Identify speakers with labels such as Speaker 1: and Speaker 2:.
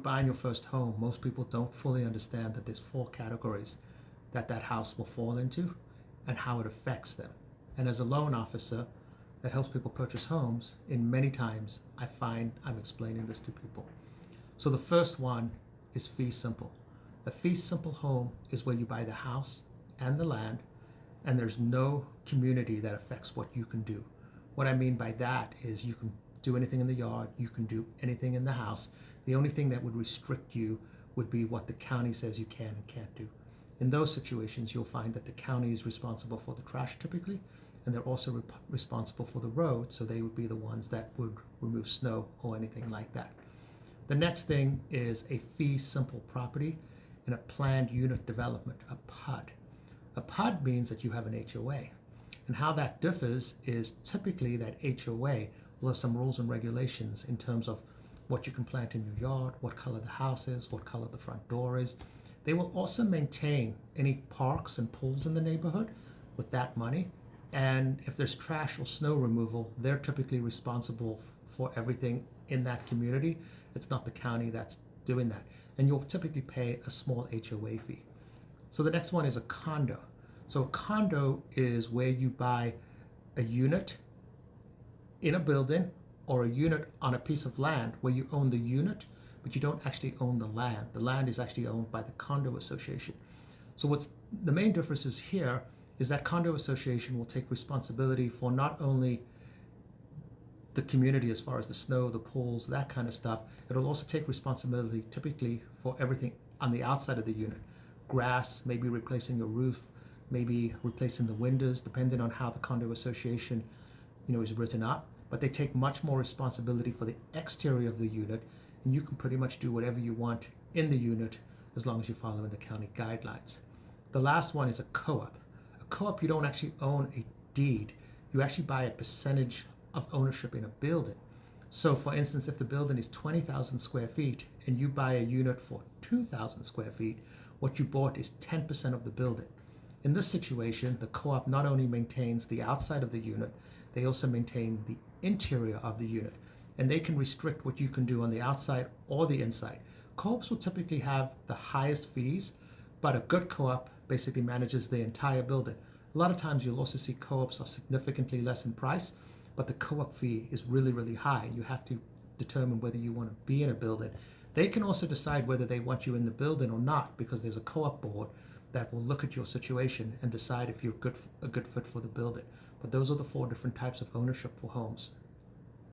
Speaker 1: Buying your first home, most people don't fully understand that there's four categories that house will fall into and how it affects them. And as a loan officer that helps people purchase homes, in many times I find I'm explaining this to people. So the first one is fee simple. A fee simple home is where you buy the house and the land, and there's no community that affects what you can do. What I mean by that is you can do anything in the yard, you can do anything in the house. The only thing that would restrict you would be what the county says you can and can't do. In those situations, you'll find that the county is responsible for the trash typically, and they're also responsible for the road, so they would be the ones that would remove snow or anything like that. The next thing is a fee simple property in a planned unit development, a PUD. A PUD means that you have an HOA. And how that differs is typically that HOA will have some rules and regulations in terms of what you can plant in your yard, what color the house is, what color the front door is. They will also maintain any parks and pools in the neighborhood with that money. And if there's trash or snow removal, they're typically responsible for everything in that community. It's not the county that's doing that. And you'll typically pay a small HOA fee. So the next one is a condo. So a condo is where you buy a unit in a building or a unit on a piece of land where you own the unit, but you don't actually own the land. The land is actually owned by the condo association. So what's the main differences here is that condo association will take responsibility for not only the community as far as the snow, the pools, that kind of stuff. It'll also take responsibility typically for everything on the outside of the unit. Grass, maybe replacing your roof, maybe replacing the windows, depending on how the condo association, is written up. But they take much more responsibility for the exterior of the unit, and you can pretty much do whatever you want in the unit as long as you're following the county guidelines. The last one is a co-op. A co-op, you don't actually own a deed. You actually buy a percentage of ownership in a building. So for instance, if the building is 20,000 square feet and you buy a unit for 2,000 square feet, what you bought is 10% of the building. In this situation, the co-op not only maintains the outside of the unit, they also maintain the interior of the unit, and they can restrict what you can do on the outside or the inside. Co-ops will typically have the highest fees, but a good co-op basically manages the entire building. A lot of times you'll also see co-ops are significantly less in price, but the co-op fee is really, really high. You have to determine whether you want to be in a building. They can also decide whether they want you in the building or not, because there's a co-op board that will look at your situation and decide if you're a good fit for the building. But those are the four different types of ownership for homes.